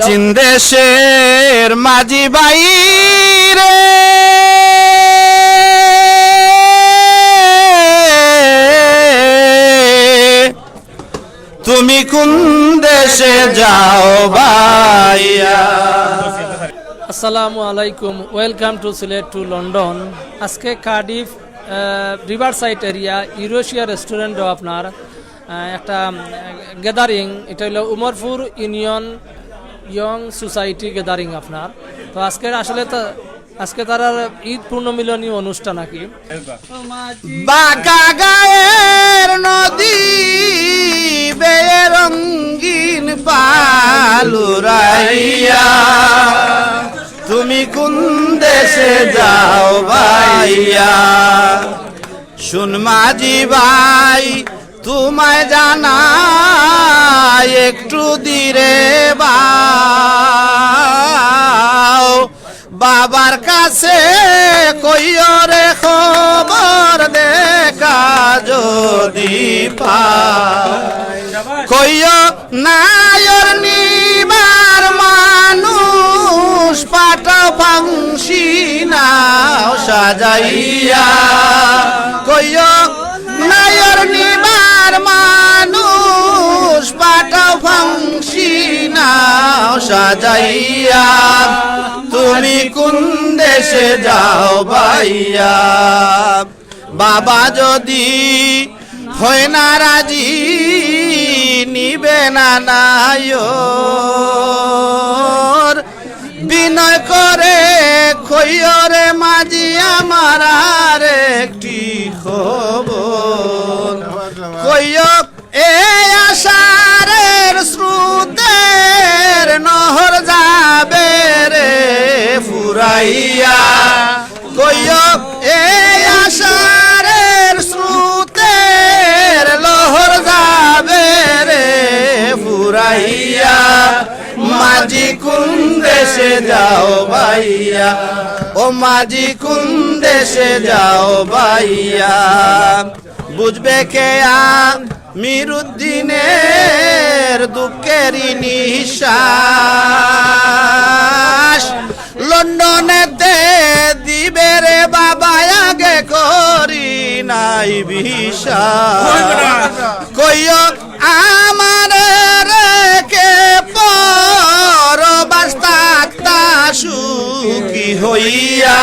চীন দেশের মাঝি ভাই রে তুমি কোন দেশে যাও ভাইয়া। আসসালামু আলাইকুম, welcome to Sylhet to London. আজকে কার্ডিফ রিভার সাইড এরিয়া ইউরোশিয়া রেস্টুরেন্টও আপনার একটা গ্যাদারিং, এটা হলো Umarpur union young society gathering আপনার। তো আজকের আসলে তো আজকে তারা ঈদ পূর্ণমিলনী অনুষ্ঠান আর কি। বাঁকা গায়ের নদী বেয়ে রঙিন পালুরাইয়া তুমি কোন দেশে যাও ভাইয়া। শুন মাঝি ভাই তোমায় জানা একটু দিরে বাও বাবার কাছে কইও রে খবর দেখা যদি পাও কইও নায়র নিবার মানুষ পাঠাও ফাংশি নাও সাজাইয়া কইও নায়র নিবার মানুষ পাঠাও ফাংশি নাও সাজাইয়া তুমি কোন দেশে যাও ভাইয়া। বাবা যদি হয় না রাজি নিবে না নায়র বিনয় করে খৈয়রে মাঝি আমার আর একটি খবর কইয় এই আষাঢ়ের স্রোতের নহর যাবে রে ফুরাইয়া কইয় এই আষাঢ়ের স্রোতের লহর যাবে রে ফুরাইয়া মাঝি কোন দেশে যাও ভাইয়া। ও মাঝি কোন দেশে যাও ভাইয়া। বুঝবে কে আমিরুদ্দিনের দুঃখেরই নিঃশ্বাস লন্ডনেতে দিবে রে বাবা আগে করি নাই বিশ্বাস কইও আমার রেখে পরবাস থাকতা সুখী হইয়া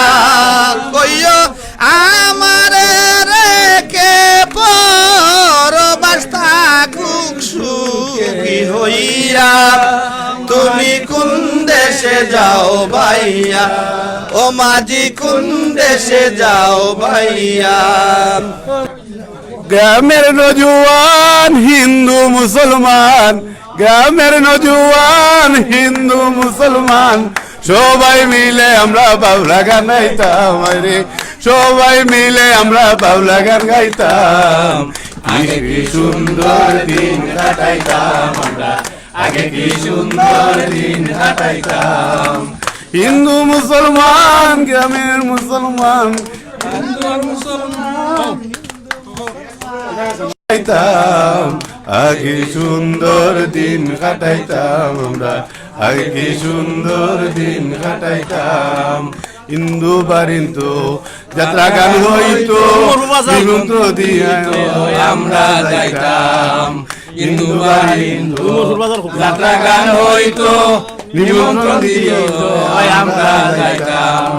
কইও আমার রেখে পরবাস থাকুক সুখী হইয়া তুমি কোন দেশে যাও ভাইয়া। ও মাঝি কোন দেশে যাও ভাইয়া। গ্রামের নজওয়ান হিন্দু মুসলমান, গ্রামের নজওয়ান হিন্দু মুসলমান সবাই মিলে আমরা বাউলা গান গাইতাম রে, সবাই মিলে আমরা বাউলা গান গাইতাম। আগে কি সুন্দর দিন কাটাইতাম আমরা, আগে কি সুন্দর দিন কাটাইতাম। হিন্দু মুসলমান গ্রামের মুসলমান আগে সুন্দর দিন কাটাইতাম আমরা, আগে কি সুন্দর দিন কাটাইতাম। হিন্দু বারিন্তু যাত্রা গান হইতো নিমন্ত্র দিয়ে আমরা যাইতাম। হিন্দু বারিন্তু যাত্রা গান হইতো নিমন্ত্র দিয়ে আমরা যাইতাম।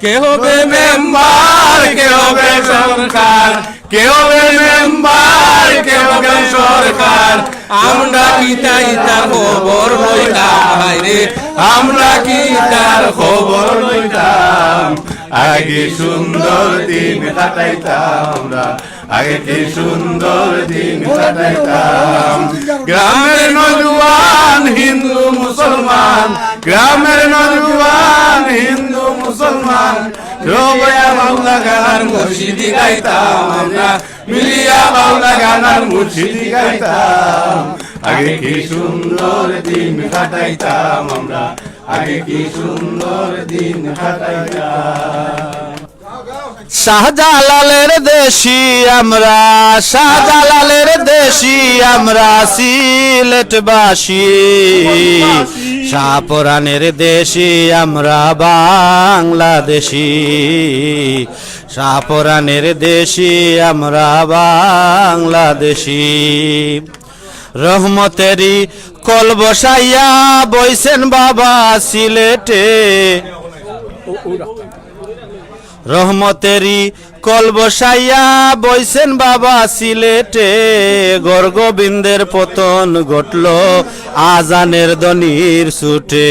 কে হবে মেম্বার, কে হবে সরকার, কে হবে মেম্বার, কে হবে সরকার, আমরা কি তাই তার খবর লইতাম রে, আমরা কি তার খবর লইতাম। আগে সুন্দর দিন কাটাইতাম আমরা, আগে কি সুন্দর দিন কাটাইতাম। গ্রামের নজওয়ান হিন্দু মুসলমান, গ্রামের নজওয়ান হিন্দু মুসলমান সবাই বাউলা গান মুর্শিদি গাইতাম আমরা, মিলিয়া বাউলা গান মুর্শিদি গাইতাম। আগে কি সুন্দর দিন কাটাইতাম আমরা, আগে কি সুন্দর দিন কাটাইতাম। শাহজালালের দেশি আমরা, শাহজালালের দেশি আমরা সিলেটবাসী। শাহপরানের দেশি আমরা বাংলাদেশি, শাহপরানের দেশি আমরা বাংলাদেশি। রহমতেরই কল বসাইয়া বইছেন বাবা সিলেটে, রহমতেরই কল বসাইয়া বইছেন বাবা সিলেটে। গর্গবিন্দের পতন ঘটল আজানের দনির ছুটে,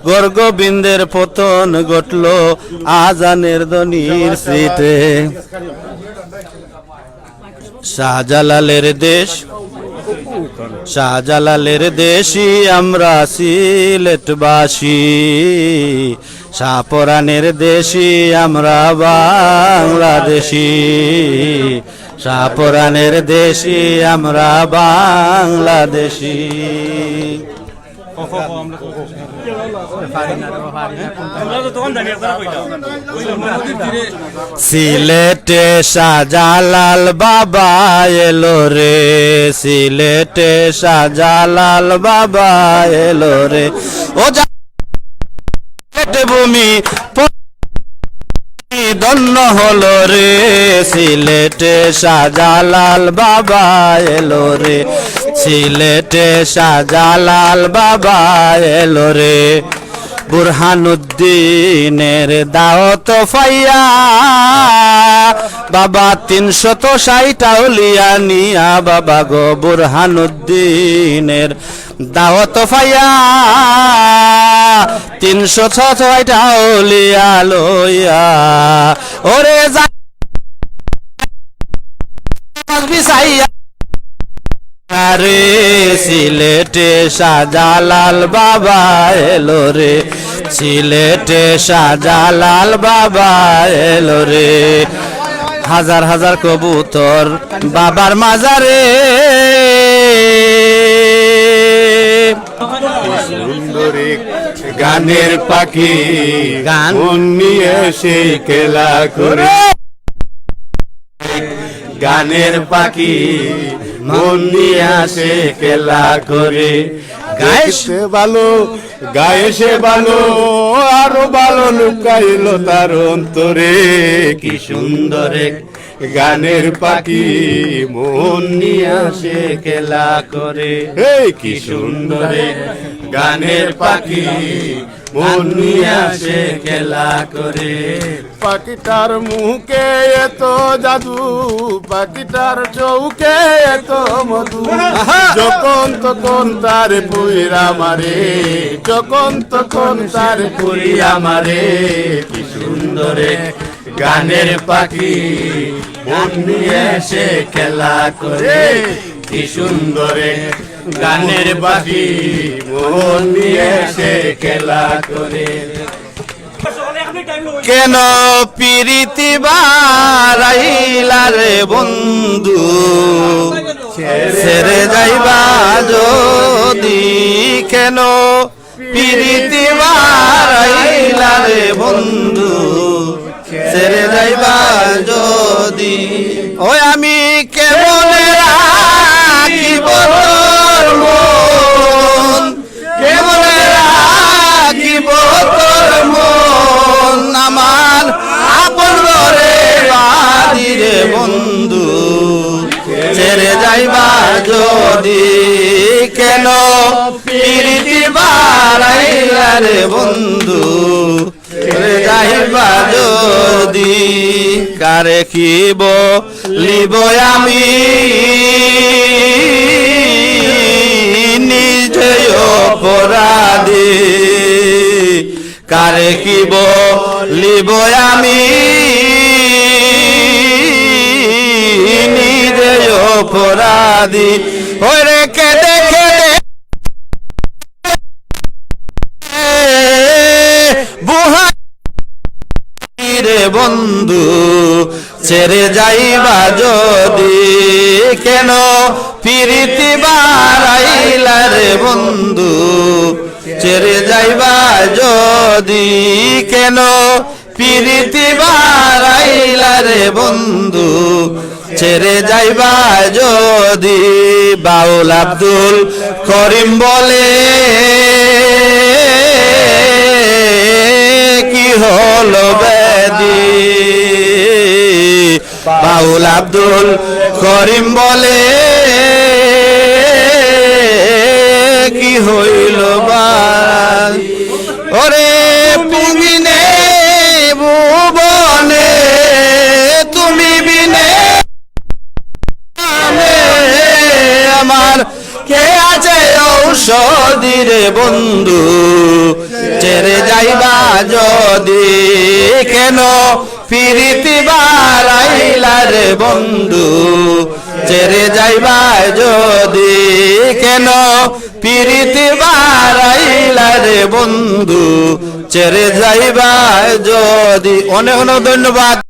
গর্গবিন্দের পতন ঘটল আজানের দনির ছুটে। শাহজালালের দেশ, শাহজালালের দেশি আমরা সিলেটবাসী, শাহপরানের দেশি আমরা বাংলাদেশি, শাহপরানের দেশি আমরা বাংলাদেশি। সিলেটে শাহজালাল বাবা এলো রে, সিলেটে শাহজালাল বাবা এলো রে। ও ভূমি ধন্য হলো রে, সিলেটে শাহজালাল বাবা এলো রে, সিলেটে শাহজালাল বাবা এলো রে। বুরহানুদ্দিনের দাওয়াত পাইয়া বাবা 360 আউলিয়া নিয়া, বাবা গো বুরহানুদ্দিনের দাওয়াত পাইয়া 360 আউলিয়া লইয়া ওরে বিছাইয়া রে, সিলেটে শাহজালাল বাবা এলো রে, সিলেটে শাহজালাল বাবা এলো রে। হাজার হাজার কবুতর বাবার মাজারে, সুন্দরী গানের পাখি গান মন নিয়ে সেই খেলা করে, গানের পাখি মন নিয়ে আসে খেলা করে। গায়ে ভালো, গায়ে সে ভালো, আরো ভালো লুকাইলো তার অন্তরে। কি সুন্দর এক গানের পাখি মন নিয়ে আসে খেলা করে। কি সুন্দর এক গানের পাখি মন নিয়ে আসে খেলা করে। পাখিটার মুখে এত জাদু, পাখিটার চৌকে এত মধু, যখন তখন তার পুইরা মারে, যখন তখন তার পুইরা মারে। কি সুন্দর এক গানের পাখি মন নিয়ে এসে খেলা করে। কি সুন্দর এক গানের পাখি মন নিয়ে এসে খেলা করে। কেন পিরিতি বারাইলা রে বন্ধু, ছেড়ে যাইবা যদি, কেন পিরিতি বারাইলা রে বন্ধু, ছেড়ে যাইবা যদি। ওই আমি কেমন রাখিব তোর মন, কেমন রাখিব তোর মন, আমার আপন ঘরে বাড়ি রে বন্ধু, ছেড়ে যাইবা যদি। কেন পিরিতি বারাইলা রে বন্ধু, ছেড়ে যাইবা যদি। কারে কি বলিব আমি নিজে অপরাধী, কারে কি বলিব আমি নিজে অপরাধী। ওরে কেঁদে কেঁদে বুহা রে বন্ধু, ছেড়ে যাইবা যদি। কেন পিরিতি বারাইলা রে বন্ধু, ছেড়ে যাইবা যদি। কেন পিরিতি বারাইলা রে বন্ধু, ছেড়ে যাইবা যদি। বাউল আব্দুল করিম বলে আব্দুল করিম বলে কি হইল বাদ ওরে পুঙ্গিনে ভুবনে তুমি বিনে আমার কে আছে ঔষধি রে বন্ধু ছেড়ে যাইবা যদি কেন ফিরিতি বারাইলা রে বন্ধু ছেড়ে যাইবা যদি কেন ফিরিতি বারাইলা রে বন্ধু ছেড়ে যাইবা যদি অনেক অনেক ধন্যবাদ।